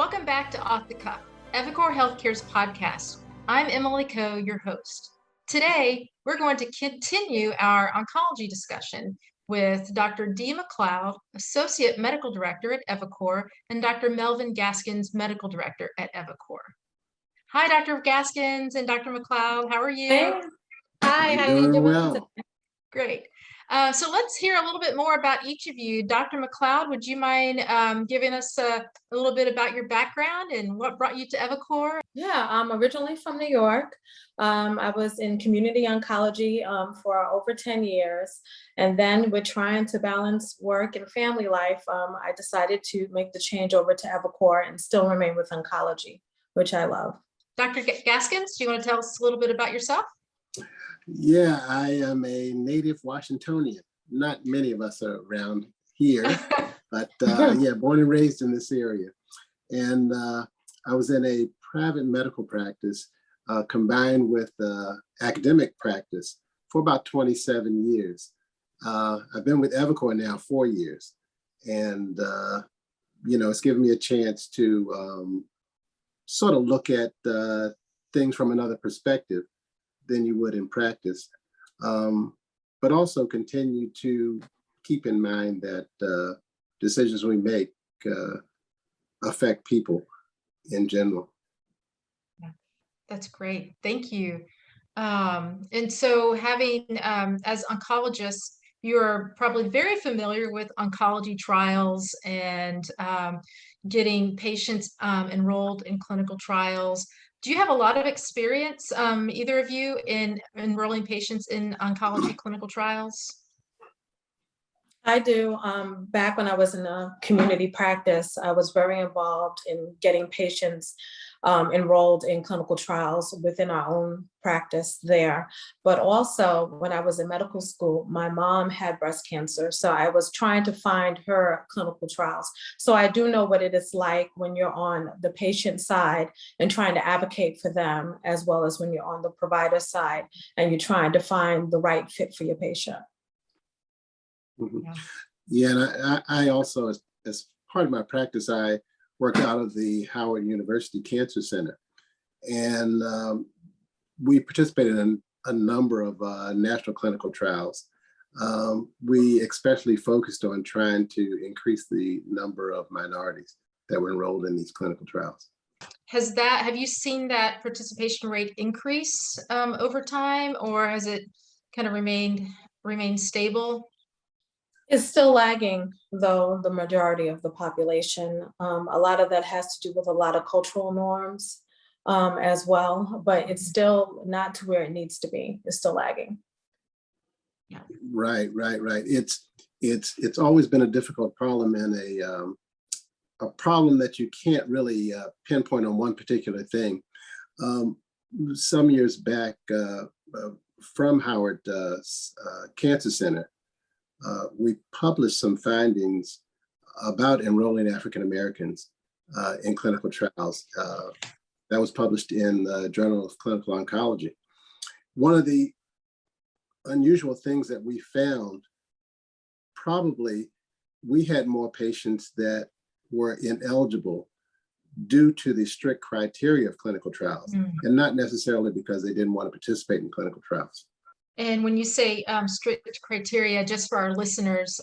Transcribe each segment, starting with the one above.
Welcome back to Auth, eviCore Healthcare's podcast. I'm Emily Coe, your host. Today, we're going to continue our oncology discussion with Dr. Dee McLeod, Associate Medical Director at eviCore, and Dr. Melvin Gaskins, Medical Director at eviCore. Hi, Dr. Gaskins and Dr. McLeod. How are you? Hey. Hi, how are you doing? Well. Great. So let's hear a little bit more about each of you. Dr. McLeod, would you mind giving us a little bit about your background and what brought you to eviCore? Yeah, I'm originally from New York. I was in community oncology for over 10 years. And then with trying to balance work and family life, I decided to make the change over to eviCore and still remain with oncology, which I love. Dr. Gaskins, do you want to tell us a little bit about yourself? Yeah, I am a native Washingtonian. Not many of us are around here, but yeah, born and raised in this area. And I was in a private medical practice combined with academic practice for about 27 years. I've been with eviCore now 4 years. And, it's given me a chance to sort of look at things from another perspective than you would in practice, but also continue to keep in mind that decisions we make affect people in general. That's great. Thank you. And so having, as oncologists, you're probably very familiar with oncology trials and getting patients enrolled in clinical trials. Do you have a lot of experience, either of you, in enrolling patients in oncology clinical trials? I do. Back when I was in a community practice, I was very involved in getting patients enrolled in clinical trials within our own practice there. But also when I was in medical school, my mom had breast cancer. So I was trying to find her clinical trials. So I do know what it is like when you're on the patient side and trying to advocate for them, as well as when you're on the provider side and you're trying to find the right fit for your patient. Mm-hmm. Yeah, and I also, as part of my practice, I work out of the Howard University Cancer Center. And we participated in a number of national clinical trials. We especially focused on trying to increase the number of minorities that were enrolled in these clinical trials. Have you seen that participation rate increase over time, or has it kind of remained stable? It's still lagging, though, the majority of the population. A lot of that has to do with a lot of cultural norms as well, but it's still not to where it needs to be. It's still lagging. Yeah. Right. It's always been a difficult problem and a problem that you can't really pinpoint on one particular thing. Some years back, from Howard Cancer Center, we published some findings about enrolling African Americans in clinical trials. That was published in the Journal of Clinical Oncology. One of the unusual things that we found, probably we had more patients that were ineligible due to the strict criteria of clinical trials, and not necessarily because they didn't want to participate in clinical trials. And when you say strict criteria, just for our listeners,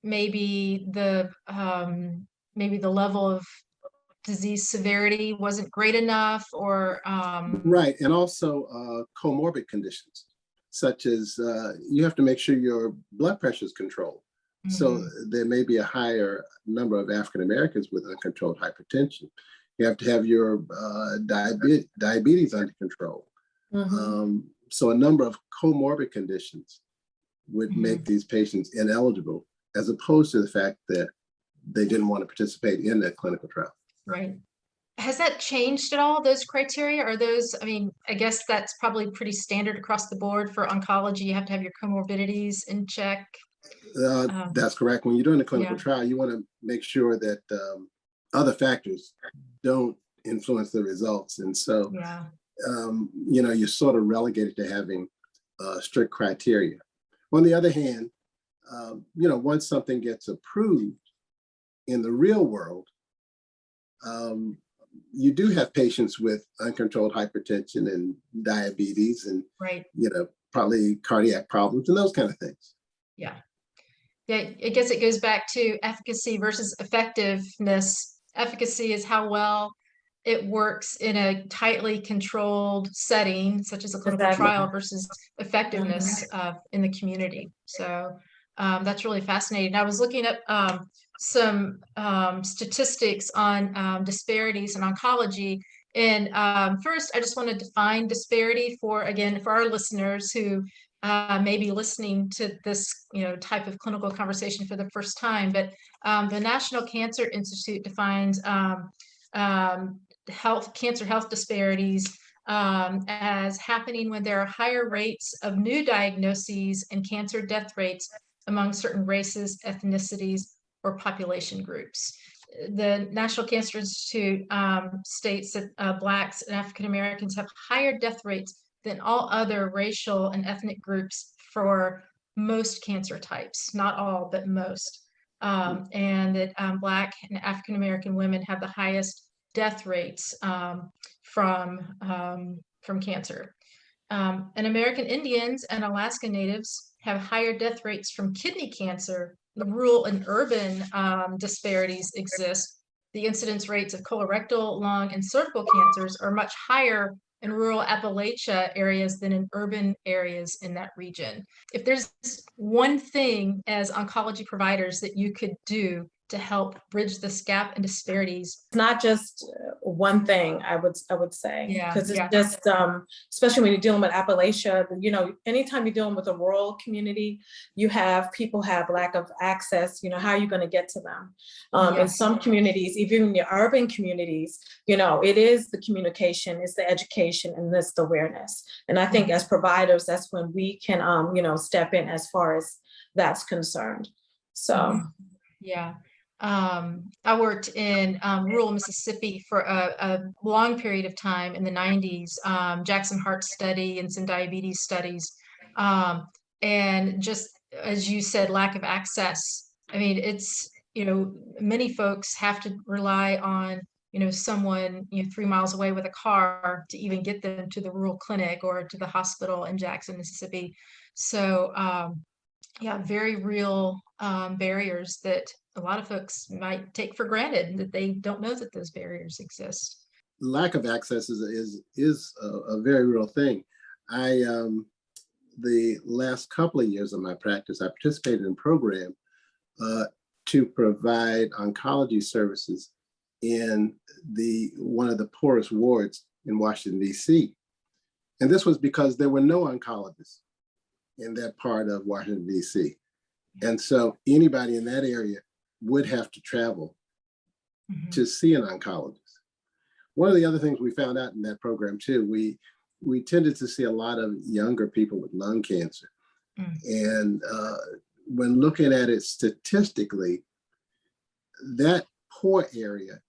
maybe the level of disease severity wasn't great enough, or right, and also comorbid conditions, such as you have to make sure your blood pressure is controlled. Mm-hmm. So there may be a higher number of African Americans with uncontrolled hypertension. You have to have your diabetes under control. Mm-hmm. So a number of comorbid conditions would make these patients ineligible, as opposed to the fact that they didn't want to participate in that clinical trial. Right. Has that changed at all, those criteria? Are those, I guess that's probably pretty standard across the board for oncology. You have to have your comorbidities in check. That's correct. When you're doing a clinical trial, you want to make sure that other factors don't influence the results. And so you're sort of relegated to having strict criteria. On the other hand, once something gets approved in the real world, you do have patients with uncontrolled hypertension and diabetes and, Right. probably cardiac problems and those kind of things. Yeah. Yeah, I guess it goes back to efficacy versus effectiveness. Efficacy is how well it works in a tightly controlled setting, such as a clinical Exactly. trial, versus effectiveness in the community. So that's really fascinating. I was looking up some statistics on disparities in oncology. And first, I just want to define disparity for our listeners who may be listening to this, type of clinical conversation for the first time. But the National Cancer Institute defines cancer health disparities as happening when there are higher rates of new diagnoses and cancer death rates among certain races, ethnicities, or population groups. The National Cancer Institute states that Blacks and African Americans have higher death rates than all other racial and ethnic groups for most cancer types, not all, but most. And that Black and African American women have the highest death rates from cancer. And American Indians and Alaska Natives have higher death rates from kidney cancer. The rural and urban disparities exist. The incidence rates of colorectal, lung, and cervical cancers are much higher in rural Appalachia areas than in urban areas in that region. If there's one thing as oncology providers that you could do to help bridge this gap and disparities. It's not just one thing, I would say, because it's Yeah. just, especially when you're dealing with Appalachia, anytime you're dealing with a rural community, you have people have lack of access, how are you going to get to them? In Yes. some communities, even in the urban communities, it is the communication, it's the education, and it's the awareness. And I think as providers, that's when we can, step in as far as that's concerned. So. Yeah. I worked in rural Mississippi for a long period of time in the 90s, Jackson Heart study and some diabetes studies. And just as you said, lack of access. I mean, it's, many folks have to rely on, someone, 3 miles away with a car to even get them to the rural clinic or to the hospital in Jackson, Mississippi. So, yeah, very real barriers that a lot of folks might take for granted, that they don't know that those barriers exist. Lack of access is a very real thing. The last couple of years of my practice, I participated in a program to provide oncology services in one of the poorest wards in Washington, D.C. And this was because there were no oncologists in that part of Washington, D.C. And so anybody in that area would have to travel to see an oncologist. One of the other things we found out in that program too, we tended to see a lot of younger people with lung cancer. And when looking at it statistically, that poor area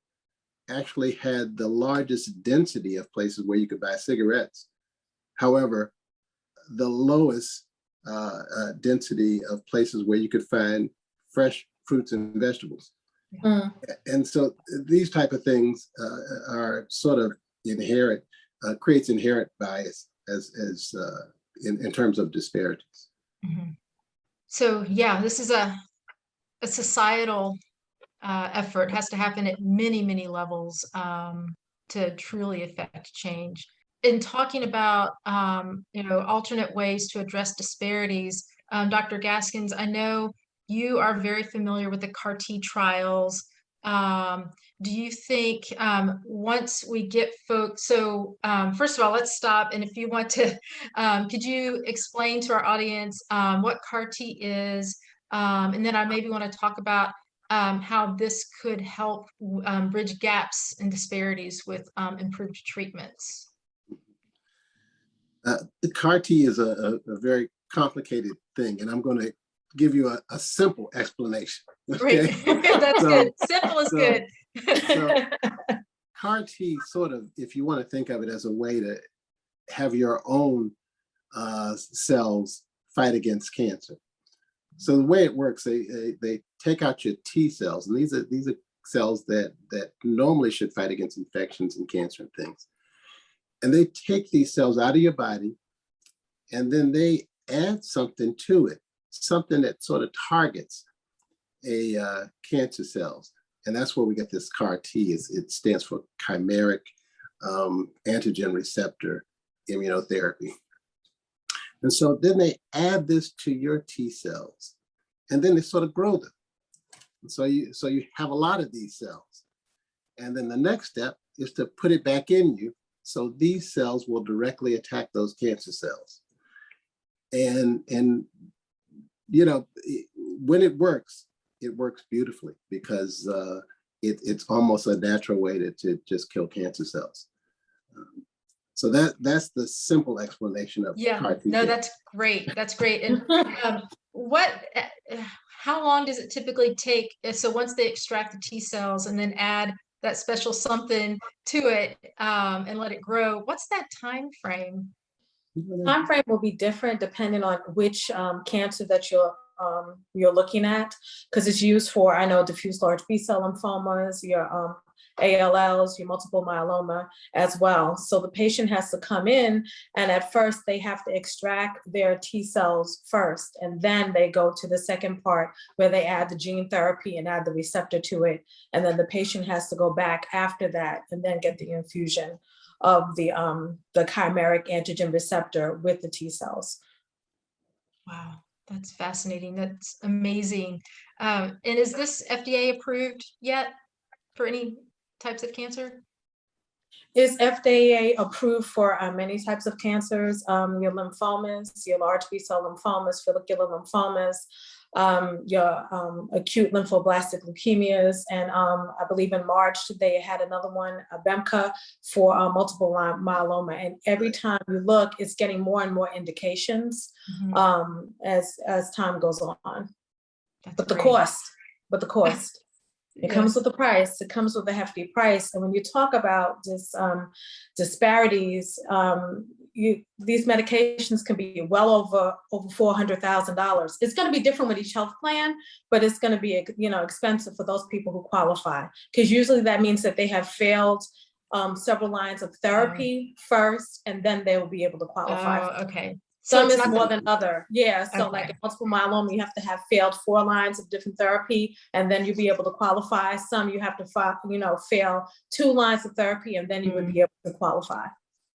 actually had the largest density of places where you could buy cigarettes. However, the lowest density of places where you could find fresh fruits and vegetables. And so these type of things are sort of inherent, creates inherent bias as in terms of disparities. So yeah, this is a societal effort. It has to happen at many, many levels to truly affect change. In talking about alternate ways to address disparities, Dr. Gaskins, I know you are very familiar with the CAR-T trials. Do you think once we get folks, so first of all, let's stop. And if you want to, could you explain to our audience what CAR-T is? And then I maybe want to talk about how this could help bridge gaps and disparities with improved treatments. The CAR-T is a very complicated thing, and I'm going to give you a simple explanation. Okay? Great, that's good. Simple is good. So CAR-T sort of, if you want to think of it as a way to have your own cells fight against cancer. So the way it works, they take out your T cells, and these are cells that normally should fight against infections and cancer and things. And they take these cells out of your body, and then they add something to it, something that sort of targets a cancer cells. And that's where we get this CAR T. It stands for chimeric antigen receptor immunotherapy. And so then they add this to your T cells, and then they sort of grow them. And so you have a lot of these cells. And then the next step is to put it back in you, so these cells will directly attack those cancer cells. And when it works beautifully, because it's almost a natural way to just kill cancer cells. So that's the simple explanation of CAR T. No, that's great. That's great. And how long does it typically take? So once they extract the T cells and then add that special something to it and let it grow, what's that time frame? Time frame will be different depending on which cancer that you're looking at, because it's used for, I know, diffuse large B-cell lymphomas, your ALLs, your multiple myeloma as well. So the patient has to come in, and at first they have to extract their T cells first, and then they go to the second part where they add the gene therapy and add the receptor to it. And then the patient has to go back after that and then get the infusion of the chimeric antigen receptor with the T cells. Wow, that's fascinating. That's amazing. And is this FDA approved yet for any types of cancer? It's FDA approved for many types of cancers, your lymphomas, your large B-cell lymphomas, follicular lymphomas, your acute lymphoblastic leukemias, and I believe in March they had another one, BEMCA, for multiple myeloma. And every time you look, it's getting more and more indications as time goes on. But the cost. It comes with a price. It comes with a hefty price. And when you talk about this disparities, these medications can be well over $400,000. It's going to be different with each health plan, but it's going to be expensive for those people who qualify, because usually that means that they have failed several lines of therapy first, and then they will be able to qualify. Oh, okay. Some is more than other. Yeah. So Okay. like in multiple myeloma, you have to have failed 4 lines of different therapy, and then you'll be able to qualify. Some you have to fail 2 lines of therapy, and then you would be able to qualify.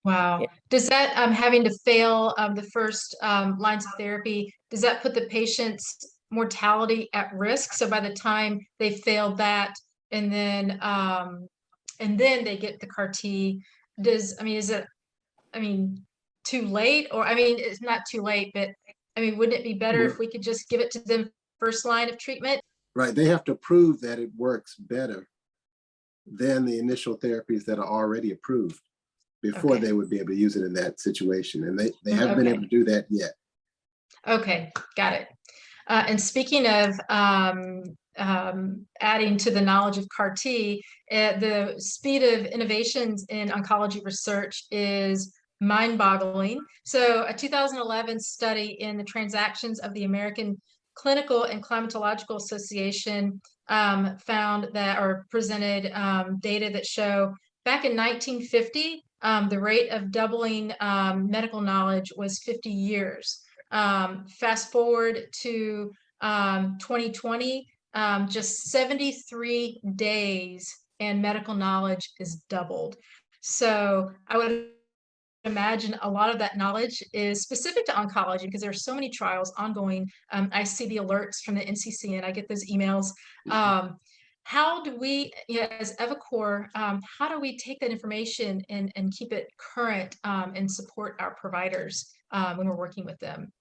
Wow. Yeah. Does that having to fail the first lines of therapy, does that put the patient's mortality at risk? So by the time they failed that and then they get the CAR T, is it too late? Or it's not too late, but wouldn't it be better if we could just give it to them first line of treatment? Right. They have to prove that it works better than the initial therapies that are already approved before they would be able to use it in that situation. And they haven't been able to do that yet. Okay, got it. And speaking of adding to the knowledge of CAR T, the speed of innovations in oncology research is mind-boggling. So a 2011 study in the Transactions of the American Clinical and Climatological Association found that, or presented data that show back in 1950, the rate of doubling medical knowledge was 50 years. Fast forward to 2020, just 73 days and medical knowledge is doubled. So I would imagine a lot of that knowledge is specific to oncology, because there are so many trials ongoing. I see the alerts from the NCCN, and I get those emails. How do we, as eviCore, how do we take that information and keep it current and support our providers when we're working with them?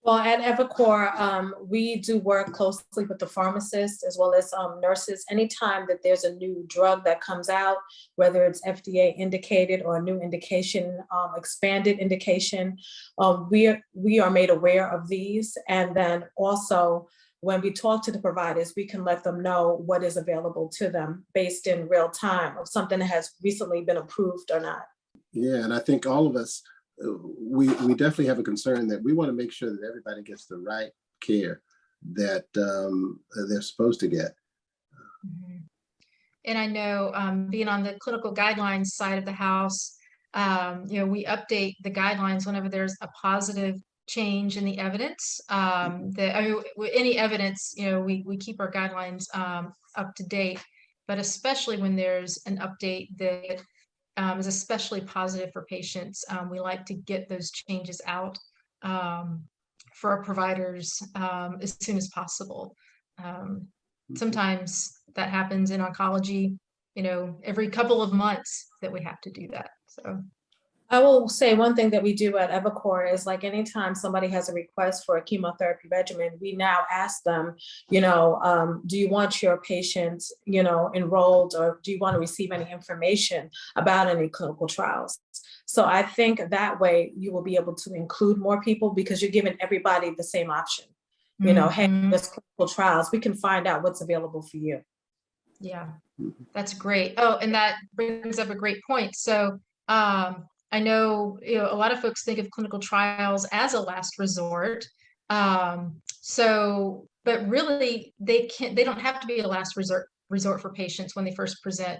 Well, at eviCore, we do work closely with the pharmacists as well as nurses. Anytime that there's a new drug that comes out, whether it's FDA indicated or a new indication, expanded indication, we are made aware of these. And then also, when we talk to the providers, we can let them know what is available to them based in real time of something that has recently been approved or not. Yeah, and I think all of us, we definitely have a concern that we want to make sure that everybody gets the right care that they're supposed to get. And I know being on the clinical guidelines side of the house, we update the guidelines whenever there's a positive change in the evidence. Any evidence, we keep our guidelines up to date, but especially when there's an update that is especially positive for patients, we like to get those changes out for our providers as soon as possible. Sometimes that happens in oncology, every couple of months that we have to do that. So I will say one thing that we do at eviCore is, like, anytime somebody has a request for a chemotherapy regimen, we now ask them, do you want your patients, enrolled, or do you want to receive any information about any clinical trials? So I think that way you will be able to include more people, because you're giving everybody the same option. Hey, there's clinical trials, we can find out what's available for you. Yeah, that's great. Oh, and that brings up a great point. So I know, a lot of folks think of clinical trials as a last resort. But really they don't have to be a last resort for patients when they first present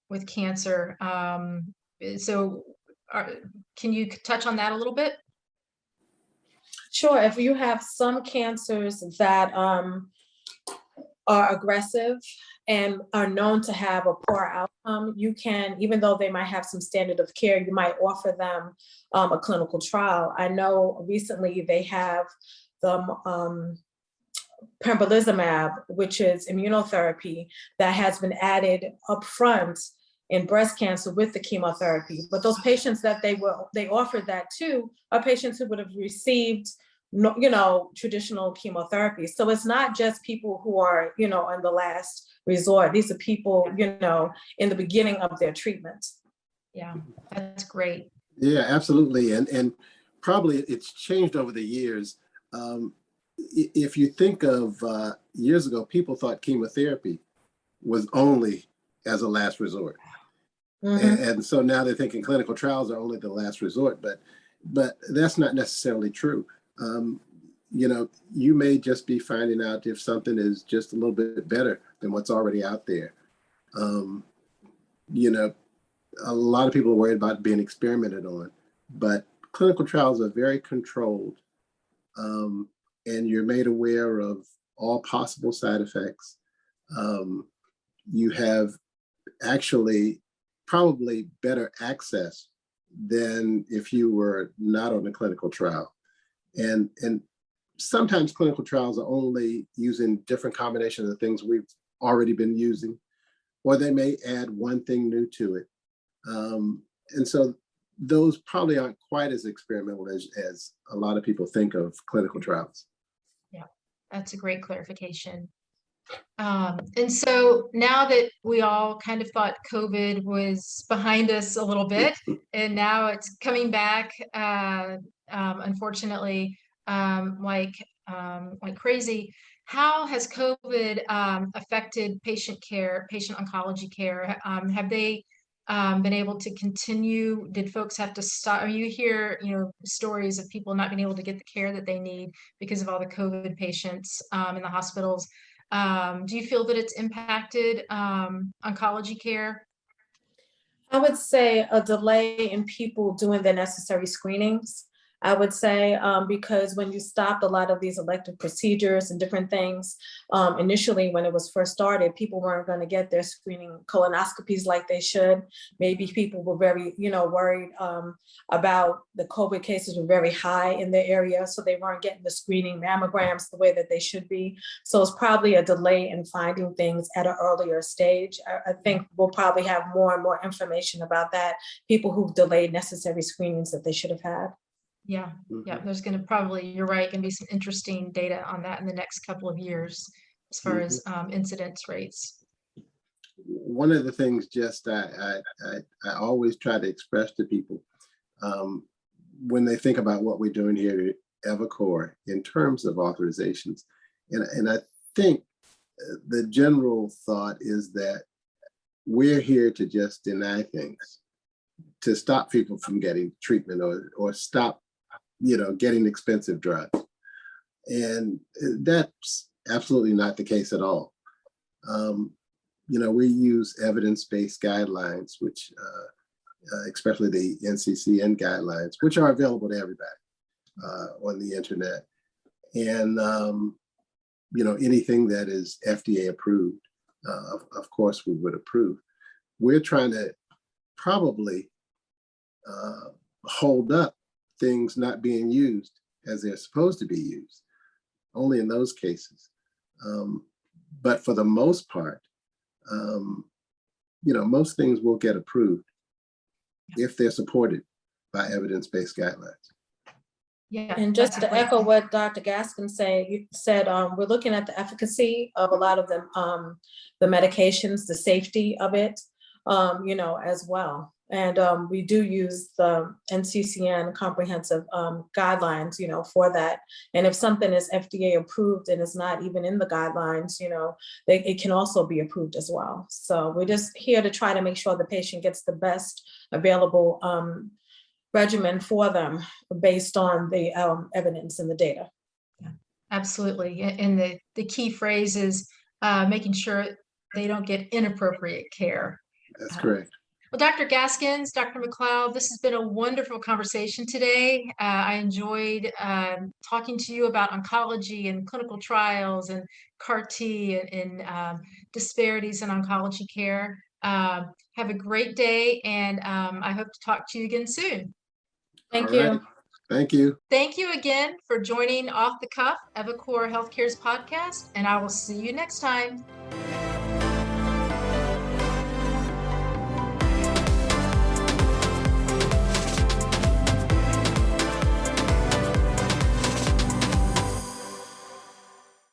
with cancer. So can you touch on that a little bit? Sure. If you have some cancers that are aggressive and are known to have a poor outcome, you can, even though they might have some standard of care, you might offer them a clinical trial. I know recently they have the pembrolizumab, which is immunotherapy that has been added up front in breast cancer with the chemotherapy. But those patients that they offered that to are patients who would have received traditional chemotherapy. So it's not just people who are, on the last resort. These are people, in the beginning of their treatment. Yeah, that's great. Yeah, absolutely. And probably it's changed over the years. If you think of years ago, people thought chemotherapy was only as a last resort. And so now they're thinking clinical trials are only the last resort, but that's not necessarily true. You may just be finding out if something is just a little bit better than what's already out there. A lot of people are worried about being experimented on, but clinical trials are very controlled, and you're made aware of all possible side effects. You have actually probably better access than if you were not on a clinical trial. And sometimes clinical trials are only using different combinations of things we've already been using, or they may add one thing new to it. And so those probably aren't quite as experimental as a lot of people think of clinical trials. Yeah, that's a great clarification. And so now that we all kind of thought COVID was behind us a little bit, and now it's coming back, unfortunately, like crazy. How has COVID affected patient oncology care? Have they been able to continue? Did folks have to stop? Or you hear, stories of people not being able to get the care that they need because of all the COVID patients in the hospitals. Do you feel that it's impacted oncology care? I would say a delay in people doing the necessary screenings. I would say, because when you stopped a lot of these elective procedures and different things, initially when it was first started, people weren't going to get their screening colonoscopies like they should. Maybe people were very, worried about the COVID cases were very high in their area, so they weren't getting the screening mammograms the way that they should be. So it's probably a delay in finding things at an earlier stage. I think we'll probably have more and more information about that, people who've delayed necessary screenings that they should have had. Yeah, there's going to probably, you're right, going to be some interesting data on that in the next couple of years as far as incidence rates. One of the things I always try to express to people when they think about what we're doing here at eviCore in terms of authorizations, and I think the general thought is that we're here to just deny things, to stop people from getting treatment or stop getting expensive drugs. And that's absolutely not the case at all. we use evidence-based guidelines, which especially the NCCN guidelines, which are available to everybody on the internet. And, anything that is FDA approved, of course, we would approve. We're trying to probably hold up things not being used as they're supposed to be used, only in those cases. But for the most part, most things will get approved if they're supported by evidence-based guidelines. Yeah. And just to echo what Dr. Gaskins said, we're looking at the efficacy of a lot of them, the medications, the safety of it, as well. And we do use the NCCN comprehensive guidelines, for that. And if something is FDA approved and is not even in the guidelines, it can also be approved as well. So we're just here to try to make sure the patient gets the best available regimen for them based on the evidence and the data. Yeah, absolutely. And the key phrase is making sure they don't get inappropriate care. That's correct. Well, Dr. Gaskins, Dr. McLeod, this has been a wonderful conversation today. I enjoyed talking to you about oncology and clinical trials and CAR-T and disparities in oncology care. Have a great day, and I hope to talk to you again soon. Thank you. Thank you. Thank you again for joining Off the Cuff, eviCore Healthcare's podcast, and I will see you next time.